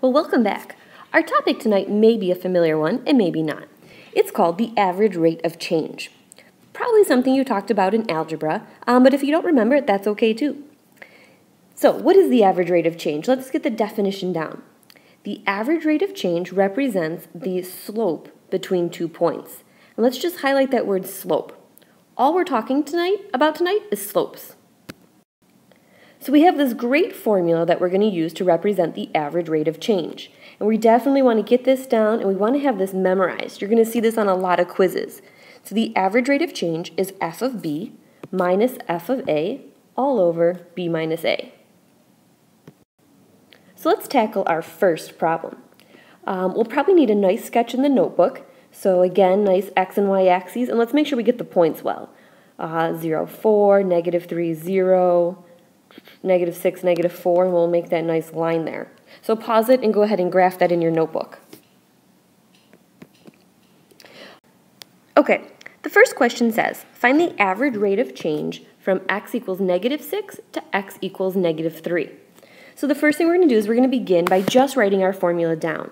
Well, welcome back. Our topic tonight may be a familiar one and maybe not. It's called the average rate of change. Probably something you talked about in algebra, but if you don't remember it, that's okay too. So, what is the average rate of change? Let's get the definition down. The average rate of change represents the slope between 2 points. And let's just highlight that word slope. All we're talking about tonight is slopes. So we have this great formula that we're going to use to represent the average rate of change. And we definitely want to get this down and we want to have this memorized. You're going to see this on a lot of quizzes. So the average rate of change is f of b minus f of a all over b minus a. So let's tackle our first problem. We'll probably need a nice sketch in the notebook. So again, nice x and y axes, and let's make sure we get the points well. 0, 4, negative 3, 0, negative 6, negative 4, and we'll make that nice line there. So pause it and go ahead and graph that in your notebook. Okay, the first question says, find the average rate of change from x equals negative 6 to x equals negative 3. So the first thing we're going to do is we're going to begin by just writing our formula down.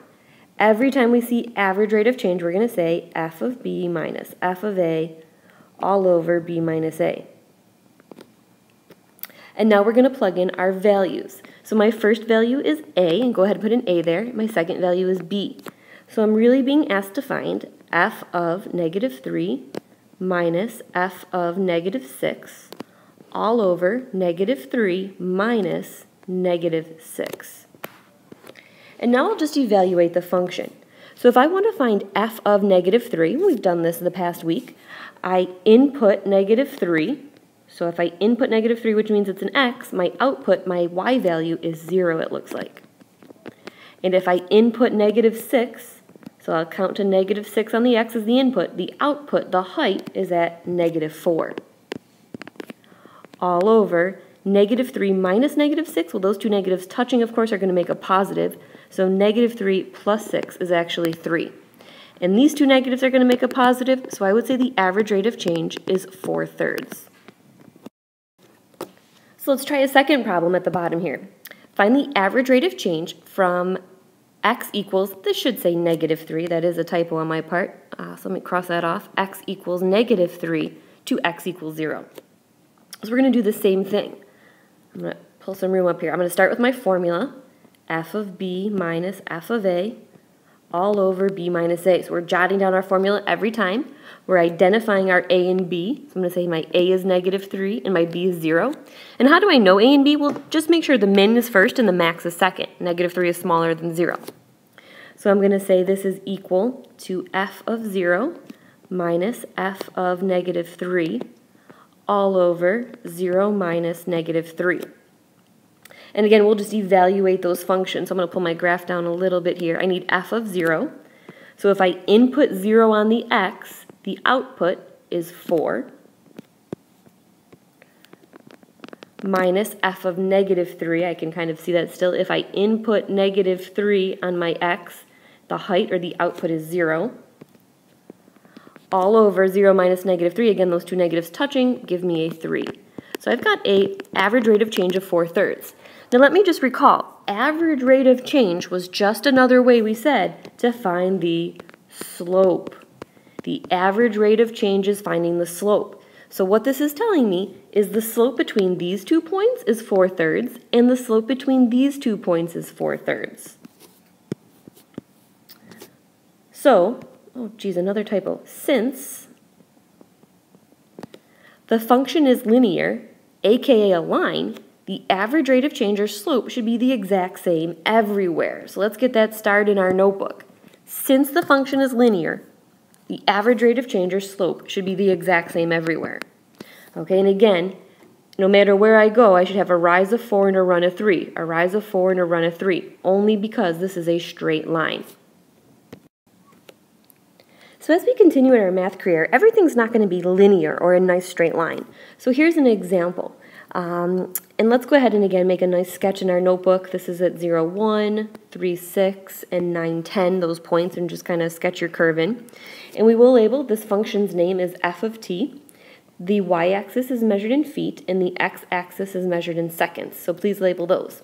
Every time we see average rate of change, we're going to say f of b minus f of a all over b minus a. And now we're going to plug in our values. So my first value is a, and go ahead and put an a there. My second value is b. So I'm really being asked to find f of negative 3 minus f of negative 6 all over negative 3 minus negative 6. And now I'll just evaluate the function. So if I want to find f of negative 3, we've done this in the past week, I input negative 3. So if I input negative 3, which means it's an x, my output, my y value is 0, it looks like. And if I input negative 6, so I'll count to negative 6 on the x as the input, the output, the height, is at negative 4. All over negative 3 minus negative 6, well, those two negatives touching, of course, are going to make a positive. So negative 3 plus 6 is actually 3. And these two negatives are going to make a positive, so I would say the average rate of change is 4/3. So let's try a second problem at the bottom here. Find the average rate of change from x equals, this should say negative 3, that is a typo on my part, so let me cross that off, x equals negative 3 to x equals 0. So we're going to do the same thing. I'm going to pull some room up here. I'm going to start with my formula, f of b minus f of a all over b minus a. So we're jotting down our formula every time. We're identifying our a and b. So I'm going to say my a is negative 3 and my b is 0. And how do I know a and b? Well, just make sure the min is first and the max is second. Negative 3 is smaller than 0. So I'm going to say this is equal to f of 0 minus f of negative 3 all over 0 minus negative 3. And again, we'll just evaluate those functions. So I'm going to pull my graph down a little bit here. I need f of 0. So if I input 0 on the x, the output is 4 minus f of negative 3. I can kind of see that still. If I input negative 3 on my x, the height or the output is 0. All over 0 minus negative 3. Again, those two negatives touching give me a 3. So I've got an average rate of change of 4/3. Now let me just recall, average rate of change was just another way we said to find the slope. The average rate of change is finding the slope. So what this is telling me is the slope between these 2 points is 4/3 and the slope between these 2 points is 4/3. So, oh geez, another typo. Since the function is linear, aka a line, the average rate of change or slope should be the exact same everywhere. So let's get that started in our notebook. Since the function is linear, the average rate of change or slope should be the exact same everywhere. Okay, and again, no matter where I go, I should have a rise of 4 and a run of 3. A rise of 4 and a run of 3, only because this is a straight line. So as we continue in our math career, everything's not going to be linear or a nice straight line. So here's an example. And let's go ahead and again make a nice sketch in our notebook. This is at 0, 1, 3, 6, and 9, 10, those points, and just kind of sketch your curve in. And we will label this function's name is f of t. The y-axis is measured in feet, and the x-axis is measured in seconds. So please label those.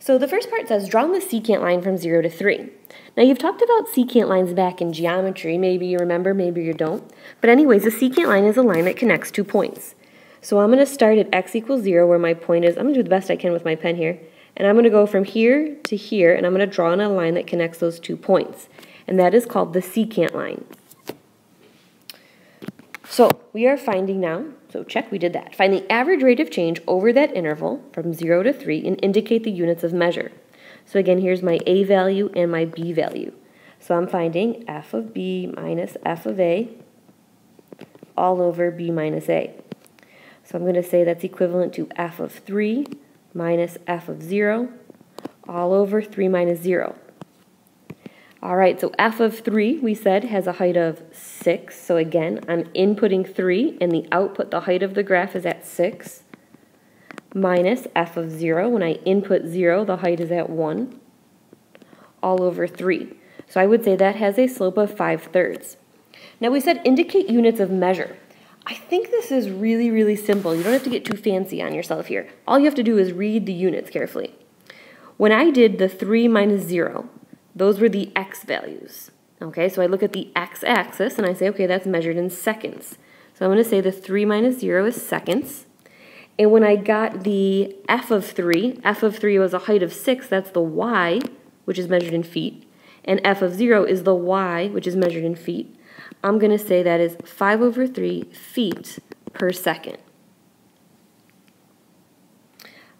So the first part says, draw the secant line from 0 to 3. Now you've talked about secant lines back in geometry. Maybe you remember, maybe you don't. But anyways, a secant line is a line that connects two points. So I'm going to start at x equals 0 where my point is. I'm going to do the best I can with my pen here. And I'm going to go from here to here, and I'm going to draw on a line that connects those 2 points. And that is called the secant line. So we are finding now, so check, we did that. Find the average rate of change over that interval from 0 to 3 and indicate the units of measure. So again, here's my a value and my b value. So I'm finding f of b minus f of a all over b minus a. So I'm going to say that's equivalent to f of 3 minus f of 0 all over 3 minus 0. All right, so f of 3, we said, has a height of 6. So again, I'm inputting 3, and the output, the height of the graph is at 6, minus f of 0. When I input 0, the height is at 1, all over 3. So I would say that has a slope of 5/3. Now we said indicate units of measure. I think this is really, really simple. You don't have to get too fancy on yourself here. All you have to do is read the units carefully. When I did the 3 minus 0, those were the x values. Okay, so I look at the x-axis and I say, okay, that's measured in seconds. So I'm going to say the 3 minus 0 is seconds. And when I got the f of 3 was a height of 6, that's the y, which is measured in feet. And f of 0 is the y, which is measured in feet. I'm going to say that is 5 over 3 feet per second.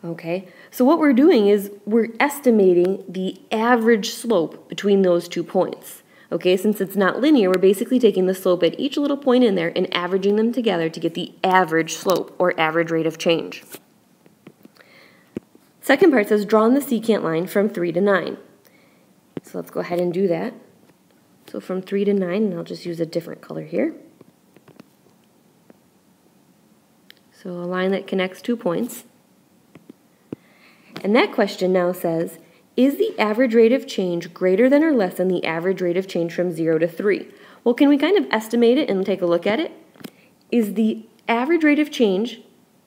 Okay, so what we're doing is we're estimating the average slope between those 2 points. Okay, since it's not linear, we're basically taking the slope at each little point in there and averaging them together to get the average slope or average rate of change. Second part says draw on the secant line from 3 to 9. So let's go ahead and do that. So from 3 to 9, and I'll just use a different color here. So a line that connects 2 points. And that question now says, is the average rate of change greater than or less than the average rate of change from 0 to 3? Well, can we kind of estimate it and take a look at it? Is the average rate of change,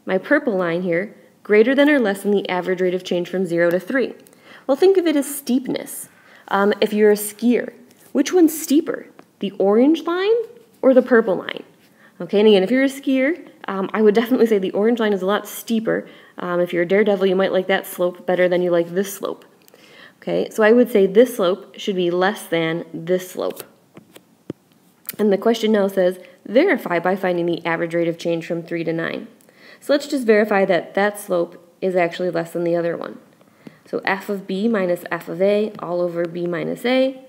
my purple line here, greater than or less than the average rate of change from 0 to 3? Well, think of it as steepness. If you're a skier, which one's steeper, the orange line or the purple line? Okay, and again, if you're a skier, I would definitely say the orange line is a lot steeper. If you're a daredevil, you might like that slope better than you like this slope. Okay, so I would say this slope should be less than this slope. And the question now says, verify by finding the average rate of change from 3 to 9. So let's just verify that that slope is actually less than the other one. So f of b minus f of a all over b minus a.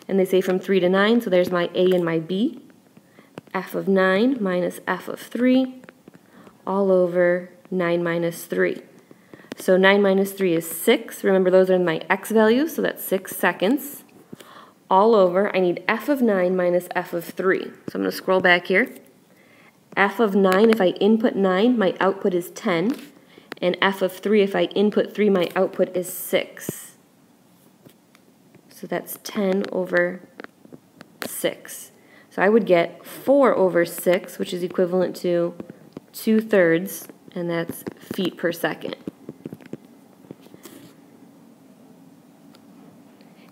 And they say from 3 to 9, so there's my a and my b. F of 9 minus f of 3 all over 9 minus 3. So 9 minus 3 is 6. Remember, those are my x values, so that's 6 seconds. All over, I need f of 9 minus f of 3. So I'm going to scroll back here. F of 9, if I input 9, my output is 10. And f of 3, if I input 3, my output is 6. So that's 10 over 6. So I would get 4 over 6, which is equivalent to 2/3, and that's feet per second.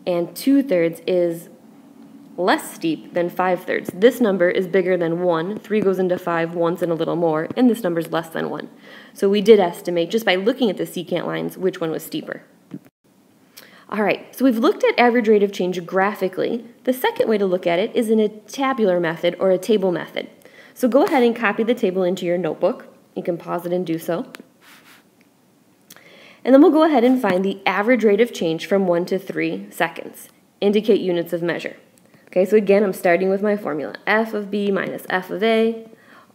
And 2/3 is less steep than 5/3. This number is bigger than 1. 3 goes into 5 once and a little more, and this number is less than 1. So we did estimate, just by looking at the secant lines, which one was steeper. All right, so we've looked at average rate of change graphically. The second way to look at it is in a tabular method or a table method. So go ahead and copy the table into your notebook. You can pause it and do so. And then we'll go ahead and find the average rate of change from 1 to 3 seconds. Indicate units of measure. Okay, so again, I'm starting with my formula. F of b minus f of a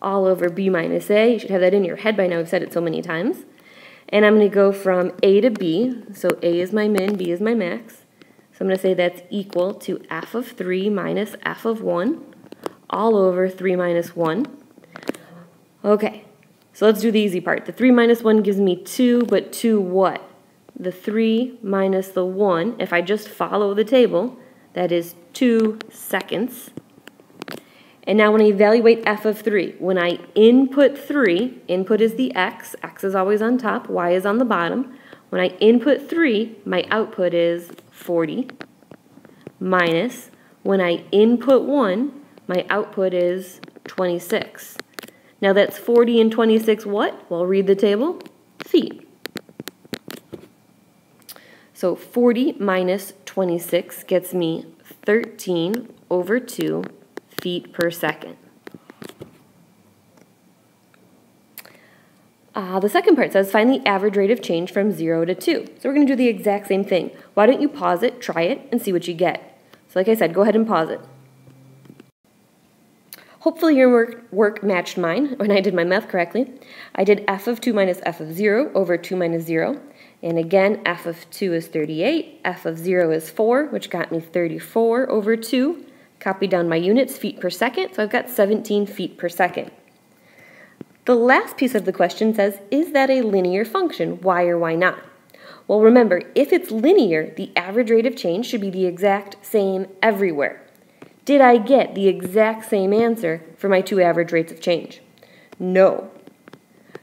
all over b minus a. You should have that in your head by now. We've said it so many times. And I'm going to go from a to b. So a is my min, b is my max. So I'm going to say that's equal to f of 3 minus f of 1 all over 3 minus 1. Okay, so let's do the easy part. The 3 minus 1 gives me 2, but 2 what? The 3 minus the 1, if I just follow the table, that is 2 seconds. And now when I evaluate f of 3, when I input 3, input is the x is always on top, y is on the bottom. When I input 3, my output is 40, minus when I input 1, my output is 26. Now that's 40 and 26 what? Well, read the table. Feet. So 40 minus 26 gets me 13 over 2 feet per second. The second part says find the average rate of change from 0 to 2. So we're going to do the exact same thing. Why don't you pause it, try it, and see what you get. So like I said, go ahead and pause it. Hopefully your work matched mine when I did my math correctly. I did f of 2 minus f of 0 over 2 minus 0. And again, f of 2 is 38, f of 0 is 4, which got me 34 over 2. Copy down my units, feet per second, so I've got 17 feet per second. The last piece of the question says, is that a linear function? Why or why not? Well, remember, if it's linear, the average rate of change should be the exact same everywhere. Did I get the exact same answer for my two average rates of change? No.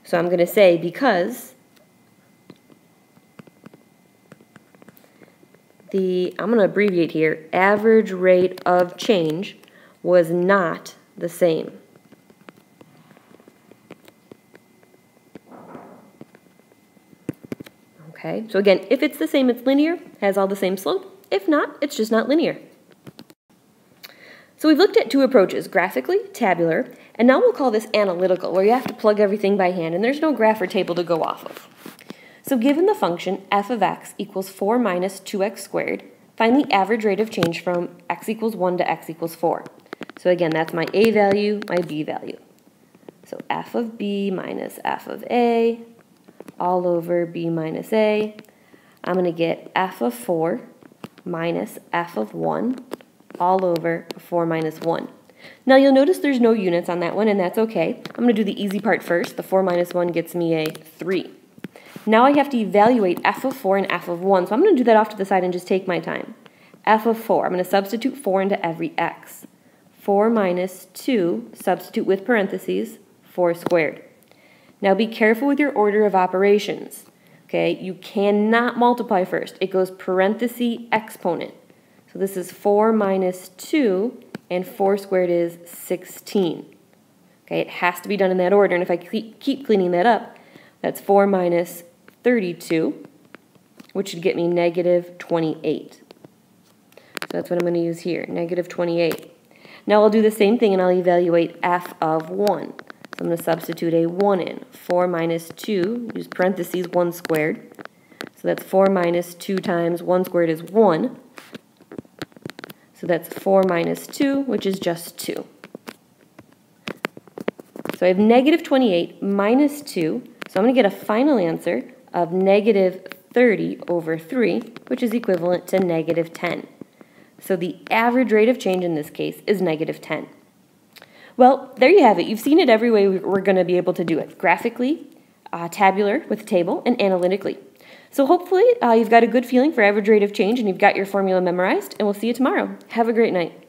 So I'm going to say because I'm going to abbreviate here, average rate of change was not the same. Okay, so again, if it's the same, it's linear, has all the same slope. If not, it's just not linear. So we've looked at two approaches, graphically, tabular, and now we'll call this analytical, where you have to plug everything by hand, and there's no graph or table to go off of. So given the function f of x equals 4 minus 2x squared, find the average rate of change from x equals 1 to x equals 4. So again, that's my a value, my b value. So f of b minus f of a, all over b minus a. I'm going to get f of 4 minus f of 1, all over 4 minus 1. Now you'll notice there's no units on that one, and that's okay. I'm going to do the easy part first. The 4 minus 1 gets me a 3. Now I have to evaluate f of 4 and f of 1, so I'm going to do that off to the side and just take my time. F of 4, I'm going to substitute 4 into every x. 4 minus 2, substitute with parentheses, 4 squared. Now be careful with your order of operations. Okay, you cannot multiply first. It goes parenthesis exponent. So this is 4 minus 2, and 4 squared is 16. Okay, it has to be done in that order, and if I keep cleaning that up, that's 4 minus 32, which should get me negative 28. So that's what I'm going to use here, negative 28. Now I'll do the same thing, and I'll evaluate f of 1. So I'm going to substitute a 1 in. 4 minus 2, use parentheses, 1 squared. So that's 4 minus 2 times 1 squared is 1. So that's 4 minus 2, which is just 2. So I have negative 28 minus 2. So I'm going to get a final answer of negative 30 over 3, which is equivalent to negative 10. So the average rate of change in this case is negative 10. Well, there you have it. You've seen it every way we're going to be able to do it. Graphically, tabular with a table, and analytically. So hopefully you've got a good feeling for average rate of change and you've got your formula memorized, and we'll see you tomorrow. Have a great night.